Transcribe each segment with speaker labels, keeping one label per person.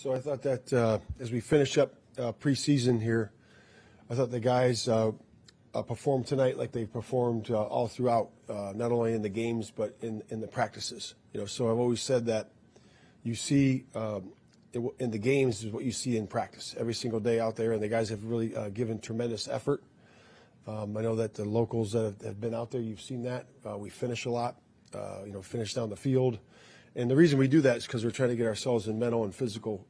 Speaker 1: So I thought that as we finish up preseason here, I thought the guys performed tonight like they performed all throughout, not only in the games but in the practices. So I've always said that you see in the games is what you see in practice every single day out there, and the guys have really given tremendous effort. I know that the locals that have been out there, you've seen that. We finish a lot, finish down the field. And the reason we do that is because we're trying to get ourselves in mental and physical,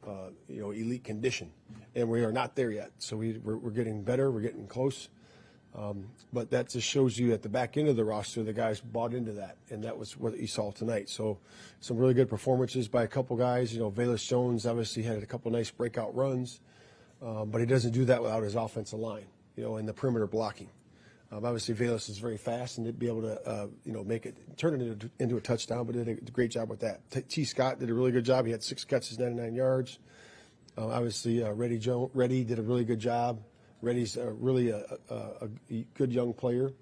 Speaker 1: elite condition. And we are not there yet. So we're getting better. We're getting close. But that just shows you at the back end of the roster, the guys bought into that. And that was what you saw tonight. So some really good performances by a couple guys. Veis Stone obviously had a couple nice breakout runs. But he doesn't do that without his offensive line, and the perimeter blocking. Obviously, Veis is very fast and to be able to, turn it into a touchdown, but did a great job with that. T. Scott did a really good job. He had 6 catches, 99 yards. Obviously, Reddy did a really good job. Reddy's really a good young player,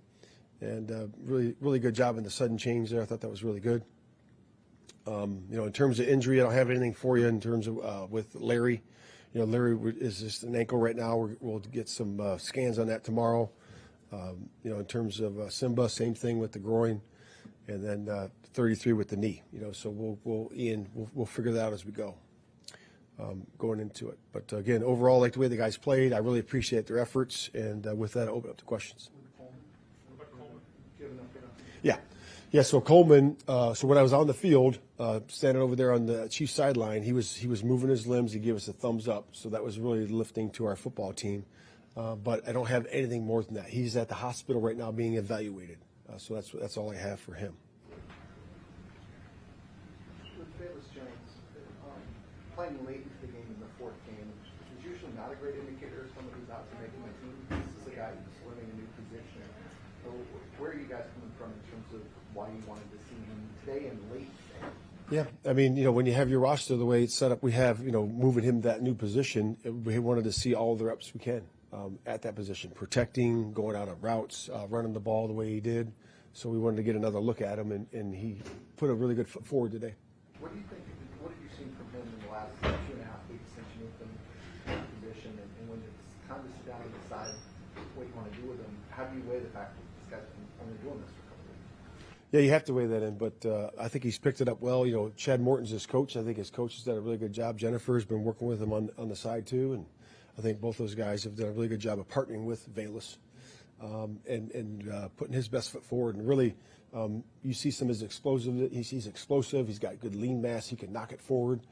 Speaker 1: and really, really good job in the sudden change there. I thought that was really good. In terms of injury, I don't have anything for you in terms of with Larry. Larry is just an ankle right now. We'll get some scans on that tomorrow. In terms of Simba, same thing with the groin, and then 33 with the knee. So we'll figure that out as we go, going into it. But again, overall, I like the way the guys played. I really appreciate their efforts, and with that, I open up to questions. Yeah. So Coleman. So when I was on the field, standing over there on the Chiefs sideline, he was moving his limbs. He gave us a thumbs up. So that was really lifting to our football team. But I don't have anything more than that. He's at the hospital right now being evaluated. So that's all I have for him.
Speaker 2: With Veis Jones, playing late into the game in the 4th game is usually not a great indicator of someone who's out to making the team. This is a guy who's learning a new position. So where are you guys coming from in terms of why you wanted to see him today and late today?
Speaker 1: Yeah, I mean, when you have your roster the way it's set up, we have, moving him to that new position, we wanted to see all the reps we can. At that position, protecting, going out on routes, running the ball the way he did. So we wanted to get another look at him, and he put a really good foot forward today.
Speaker 2: What do you think? What have you seen from him in the last 2.5 weeks since you moved him to that position? And when it's time to sit down and decide what you want to do with him, how do you weigh the fact that this guy's been only doing this for a couple of weeks?
Speaker 1: Yeah, you have to weigh that in, but I think he's picked it up well. Chad Morton's his coach. I think his coach has done a really good job. Jennifer's been working with him on the side too, and I think both those guys have done a really good job of partnering with Veis and putting his best foot forward. And really, you see some of his explosive. He's explosive. He's got good lean mass. He can knock it forward.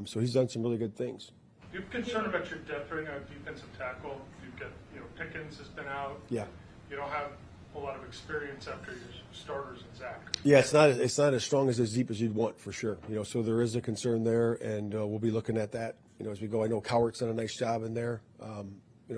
Speaker 1: So he's done some really good things.
Speaker 3: Do you have concern about your depth right now at defensive tackle? You've got, Pickens has been out.
Speaker 1: Yeah.
Speaker 3: You don't have a lot of experience after your starters and Zach.
Speaker 1: Yeah, it's not as strong as deep as you'd want for sure. So there is a concern there, and we'll be looking at that. As we go, I know Cowart's done a nice job in there.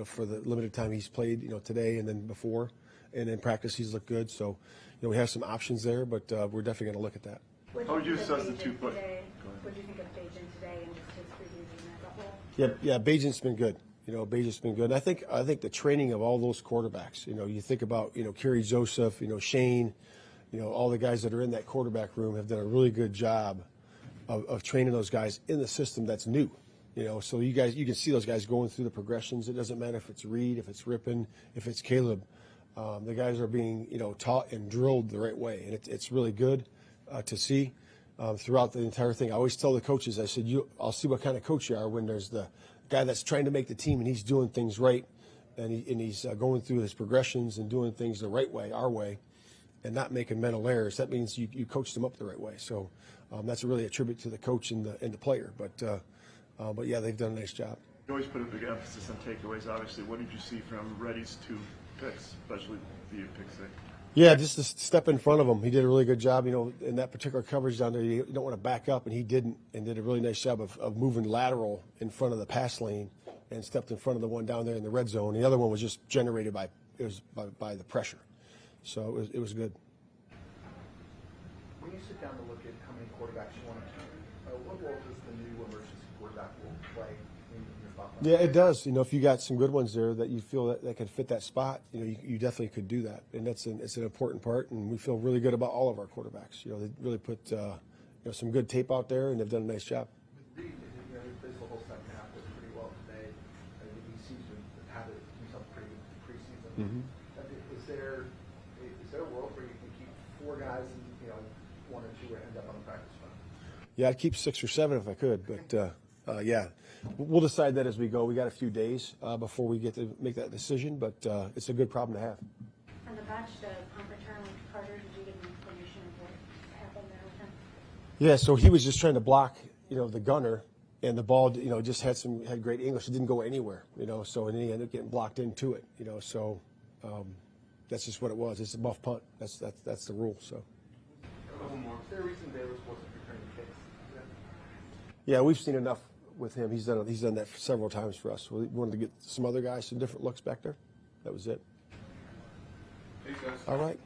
Speaker 1: For the limited time he's played, today and then before, and in practice he's looked good. So, we have some options there, but we're definitely going to look at that.
Speaker 4: How would you assess the 2 foot? What do you think of Bajan today and just his preseason as a whole?
Speaker 1: Yeah, Bajan's been good. Bajan's been good. And I think the training of all those quarterbacks. You think about Kerry Joseph, Shane, all the guys that are in that quarterback room have done a really good job of training those guys in the system that's new. So you can see those guys going through the progressions. It doesn't matter if it's Reed, if it's Rippon, if it's Caleb. The guys are being, taught and drilled the right way, and it's really good to see throughout the entire thing. I always tell the coaches, I said, I'll see what kind of coach you are when there's the guy that's trying to make the team and he's doing things right, and he's going through his progressions and doing things the right way, our way, and not making mental errors. That means you coached them up the right way. So that's really a tribute to the coach and the player. But yeah, they've done a nice job.
Speaker 5: You always put a big emphasis on takeaways, obviously. What did you see from Reddy's 2 picks, especially the pick 6?
Speaker 1: Yeah, just to step in front of him. He did a really good job. In that particular coverage down there, you don't want to back up, and he didn't, and did a really nice job of moving lateral in front of the pass lane and stepped in front of the one down there in the red zone. The other one was just generated by the pressure. So it was good.
Speaker 2: When you sit down to look at how many quarterbacks you want to keep, what role does the new emergency quarterback play in your thought process?
Speaker 1: Yeah, it does. If you got some good ones there that you feel that could fit that spot, you definitely could do that, and it's an important part. And we feel really good about all of our quarterbacks. They really put some good tape out there, and they've done a nice job.
Speaker 2: With Reed, there's the whole Is there a world where you can keep 4 guys and 1 or 2 end up on the practice squad?
Speaker 1: Yeah, I'd keep 6 or 7 if I could, but yeah, we'll decide that as we go. We got a few days before we get to make that decision, but it's a good problem to have.
Speaker 4: On the bench, the punt return with Carter, did you get any information of what happened there with him?
Speaker 1: Yeah, so he was just trying to block, the gunner, and the ball, just had great English. It didn't go anywhere, so and then he ended up getting blocked into it, so that's just what it was. It's a muff punt. That's the rule. So.
Speaker 2: A couple more. Is there a reason Davis wasn't returning kicks?
Speaker 1: Yeah, we've seen enough with him. He's done that several times for us. We wanted to get some other guys some different looks back there. That was it.
Speaker 6: Hey guys.
Speaker 1: All right.